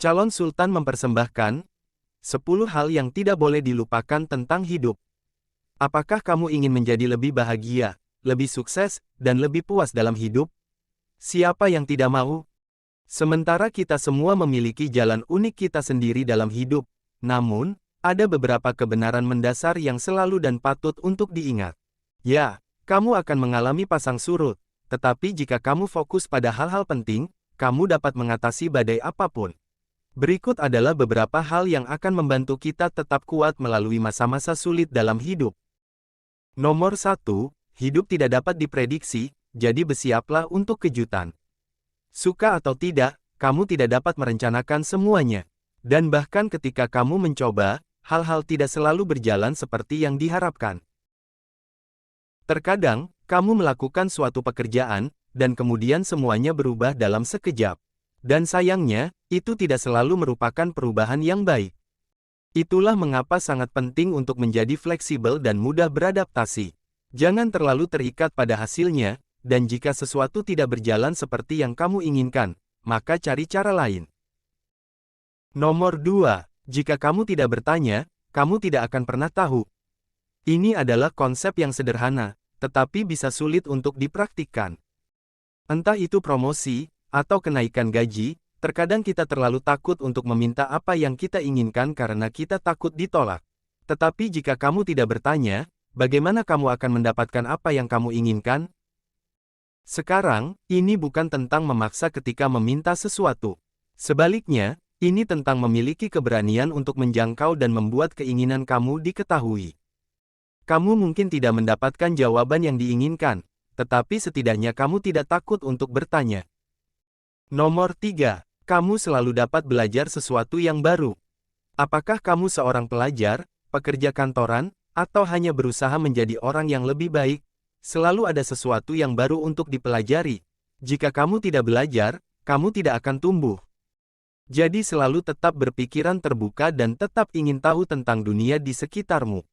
Calon Sultan mempersembahkan 10 hal yang tidak boleh dilupakan tentang hidup. Apakah kamu ingin menjadi lebih bahagia, lebih sukses, dan lebih puas dalam hidup? Siapa yang tidak mau? Sementara kita semua memiliki jalan unik kita sendiri dalam hidup, namun, ada beberapa kebenaran mendasar yang selalu dan patut untuk diingat. Ya, kamu akan mengalami pasang surut, tetapi jika kamu fokus pada hal-hal penting, kamu dapat mengatasi badai apapun. Berikut adalah beberapa hal yang akan membantu kita tetap kuat melalui masa-masa sulit dalam hidup. Nomor 1, hidup tidak dapat diprediksi, jadi bersiaplah untuk kejutan. Suka atau tidak, kamu tidak dapat merencanakan semuanya. Dan bahkan ketika kamu mencoba, hal-hal tidak selalu berjalan seperti yang diharapkan. Terkadang, kamu melakukan suatu pekerjaan, dan kemudian semuanya berubah dalam sekejap. Dan sayangnya, itu tidak selalu merupakan perubahan yang baik. Itulah mengapa sangat penting untuk menjadi fleksibel dan mudah beradaptasi. Jangan terlalu terikat pada hasilnya, dan jika sesuatu tidak berjalan seperti yang kamu inginkan, maka cari cara lain. Nomor 2, jika kamu tidak bertanya, kamu tidak akan pernah tahu. Ini adalah konsep yang sederhana, tetapi bisa sulit untuk dipraktikkan. Entah itu promosi, atau kenaikan gaji, terkadang kita terlalu takut untuk meminta apa yang kita inginkan karena kita takut ditolak. Tetapi jika kamu tidak bertanya, bagaimana kamu akan mendapatkan apa yang kamu inginkan? Sekarang, ini bukan tentang memaksa ketika meminta sesuatu. Sebaliknya, ini tentang memiliki keberanian untuk menjangkau dan membuat keinginan kamu diketahui. Kamu mungkin tidak mendapatkan jawaban yang diinginkan, tetapi setidaknya kamu tidak takut untuk bertanya. Nomor 3, kamu selalu dapat belajar sesuatu yang baru. Apakah kamu seorang pelajar, pekerja kantoran, atau hanya berusaha menjadi orang yang lebih baik? Selalu ada sesuatu yang baru untuk dipelajari. Jika kamu tidak belajar, kamu tidak akan tumbuh. Jadi selalu tetap berpikiran terbuka dan tetap ingin tahu tentang dunia di sekitarmu.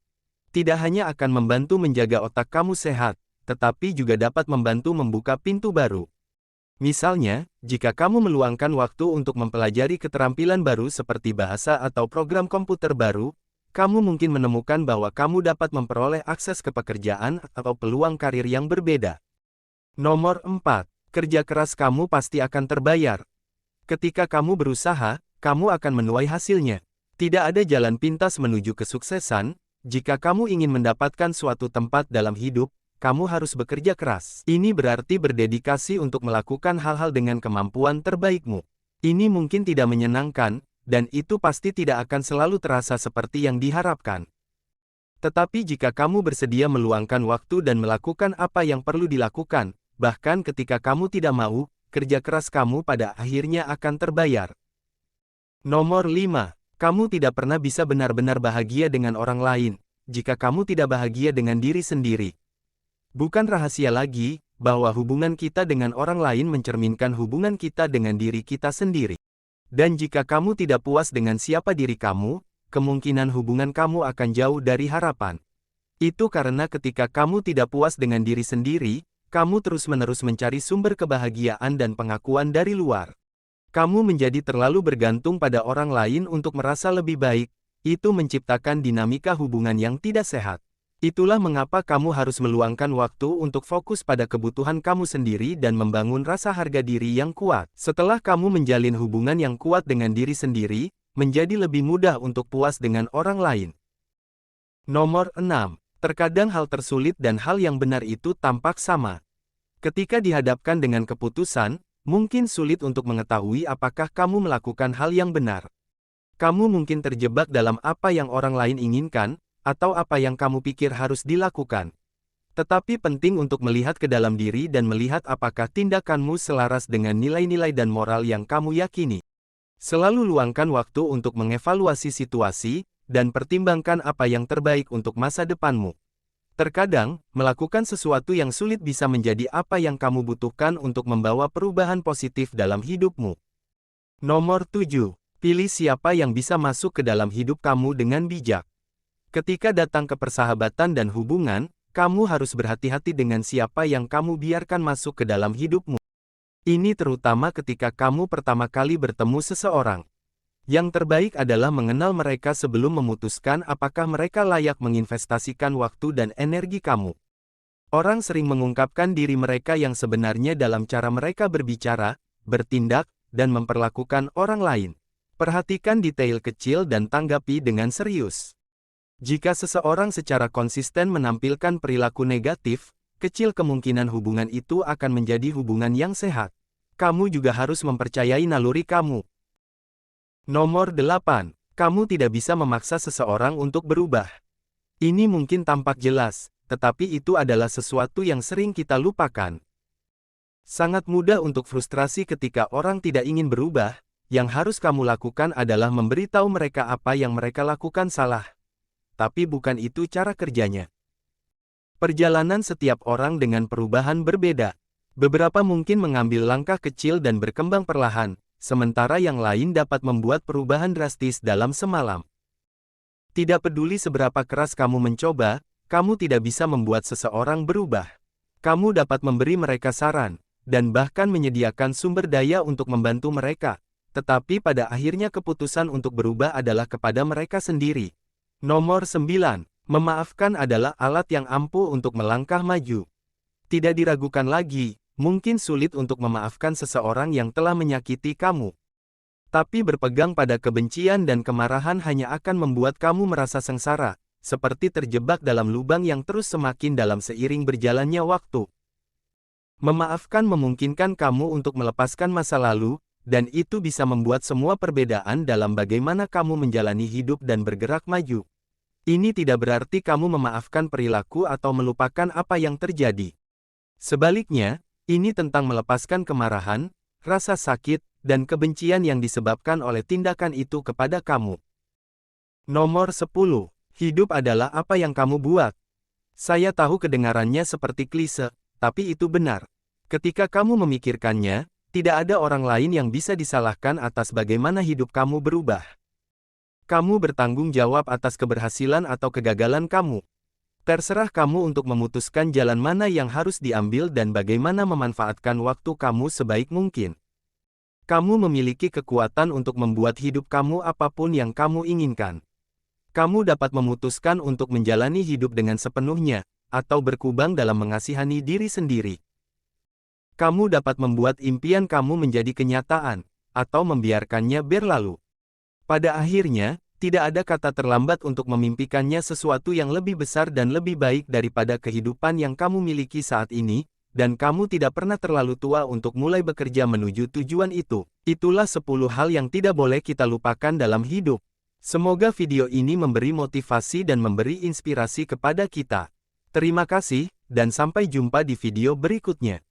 Tidak hanya akan membantu menjaga otak kamu sehat, tetapi juga dapat membantu membuka pintu baru. Misalnya, jika kamu meluangkan waktu untuk mempelajari keterampilan baru seperti bahasa atau program komputer baru, kamu mungkin menemukan bahwa kamu dapat memperoleh akses ke pekerjaan atau peluang karir yang berbeda. Nomor 4, kerja keras kamu pasti akan terbayar. Ketika kamu berusaha, kamu akan menuai hasilnya. Tidak ada jalan pintas menuju kesuksesan. Jika kamu ingin mendapatkan suatu tempat dalam hidup, kamu harus bekerja keras. Ini berarti berdedikasi untuk melakukan hal-hal dengan kemampuan terbaikmu. Ini mungkin tidak menyenangkan, dan itu pasti tidak akan selalu terasa seperti yang diharapkan. Tetapi jika kamu bersedia meluangkan waktu dan melakukan apa yang perlu dilakukan, bahkan ketika kamu tidak mau, kerja keras kamu pada akhirnya akan terbayar. Nomor 5, kamu tidak pernah bisa benar-benar bahagia dengan orang lain, jika kamu tidak bahagia dengan diri sendiri. Bukan rahasia lagi, bahwa hubungan kita dengan orang lain mencerminkan hubungan kita dengan diri kita sendiri. Dan jika kamu tidak puas dengan siapa diri kamu, kemungkinan hubungan kamu akan jauh dari harapan. Itu karena ketika kamu tidak puas dengan diri sendiri, kamu terus-menerus mencari sumber kebahagiaan dan pengakuan dari luar. Kamu menjadi terlalu bergantung pada orang lain untuk merasa lebih baik, itu menciptakan dinamika hubungan yang tidak sehat. Itulah mengapa kamu harus meluangkan waktu untuk fokus pada kebutuhan kamu sendiri dan membangun rasa harga diri yang kuat. Setelah kamu menjalin hubungan yang kuat dengan diri sendiri, menjadi lebih mudah untuk puas dengan orang lain. Nomor 6. Terkadang hal tersulit dan hal yang benar itu tampak sama. Ketika dihadapkan dengan keputusan, mungkin sulit untuk mengetahui apakah kamu melakukan hal yang benar. Kamu mungkin terjebak dalam apa yang orang lain inginkan, atau apa yang kamu pikir harus dilakukan. Tetapi penting untuk melihat ke dalam diri dan melihat apakah tindakanmu selaras dengan nilai-nilai dan moral yang kamu yakini. Selalu luangkan waktu untuk mengevaluasi situasi, dan pertimbangkan apa yang terbaik untuk masa depanmu. Terkadang, melakukan sesuatu yang sulit bisa menjadi apa yang kamu butuhkan untuk membawa perubahan positif dalam hidupmu. Nomor 7. Pilih siapa yang bisa masuk ke dalam hidup kamu dengan bijak. Ketika datang ke persahabatan dan hubungan, kamu harus berhati-hati dengan siapa yang kamu biarkan masuk ke dalam hidupmu. Ini terutama ketika kamu pertama kali bertemu seseorang. Yang terbaik adalah mengenal mereka sebelum memutuskan apakah mereka layak menginvestasikan waktu dan energi kamu. Orang sering mengungkapkan diri mereka yang sebenarnya dalam cara mereka berbicara, bertindak, dan memperlakukan orang lain. Perhatikan detail kecil dan tanggapi dengan serius. Jika seseorang secara konsisten menampilkan perilaku negatif, kecil kemungkinan hubungan itu akan menjadi hubungan yang sehat. Kamu juga harus mempercayai naluri kamu. Nomor 8. Kamu tidak bisa memaksa seseorang untuk berubah. Ini mungkin tampak jelas, tetapi itu adalah sesuatu yang sering kita lupakan. Sangat mudah untuk frustrasi ketika orang tidak ingin berubah. Yang harus kamu lakukan adalah memberitahu mereka apa yang mereka lakukan salah. Tapi bukan itu cara kerjanya. Perjalanan setiap orang dengan perubahan berbeda. Beberapa mungkin mengambil langkah kecil dan berkembang perlahan, sementara yang lain dapat membuat perubahan drastis dalam semalam. Tidak peduli seberapa keras kamu mencoba, kamu tidak bisa membuat seseorang berubah. Kamu dapat memberi mereka saran, dan bahkan menyediakan sumber daya untuk membantu mereka, tetapi pada akhirnya keputusan untuk berubah adalah kepada mereka sendiri. Nomor 9. Memaafkan adalah alat yang ampuh untuk melangkah maju. Tidak diragukan lagi, mungkin sulit untuk memaafkan seseorang yang telah menyakiti kamu. Tapi berpegang pada kebencian dan kemarahan hanya akan membuat kamu merasa sengsara, seperti terjebak dalam lubang yang terus semakin dalam seiring berjalannya waktu. Memaafkan memungkinkan kamu untuk melepaskan masa lalu, dan itu bisa membuat semua perbedaan dalam bagaimana kamu menjalani hidup dan bergerak maju. Ini tidak berarti kamu memaafkan perilaku atau melupakan apa yang terjadi. Sebaliknya, ini tentang melepaskan kemarahan, rasa sakit, dan kebencian yang disebabkan oleh tindakan itu kepada kamu. Nomor 10. Hidup adalah apa yang kamu buat. Saya tahu kedengarannya seperti klise, tapi itu benar. Ketika kamu memikirkannya, tidak ada orang lain yang bisa disalahkan atas bagaimana hidup kamu berubah. Kamu bertanggung jawab atas keberhasilan atau kegagalan kamu. Terserah kamu untuk memutuskan jalan mana yang harus diambil dan bagaimana memanfaatkan waktu kamu sebaik mungkin. Kamu memiliki kekuatan untuk membuat hidup kamu apapun yang kamu inginkan. Kamu dapat memutuskan untuk menjalani hidup dengan sepenuhnya, atau berkubang dalam mengasihani diri sendiri. Kamu dapat membuat impian kamu menjadi kenyataan, atau membiarkannya berlalu. Pada akhirnya, tidak ada kata terlambat untuk memimpikannya sesuatu yang lebih besar dan lebih baik daripada kehidupan yang kamu miliki saat ini, dan kamu tidak pernah terlalu tua untuk mulai bekerja menuju tujuan itu. Itulah 10 hal yang tidak boleh kita lupakan dalam hidup. Semoga video ini memberi motivasi dan memberi inspirasi kepada kita. Terima kasih, dan sampai jumpa di video berikutnya.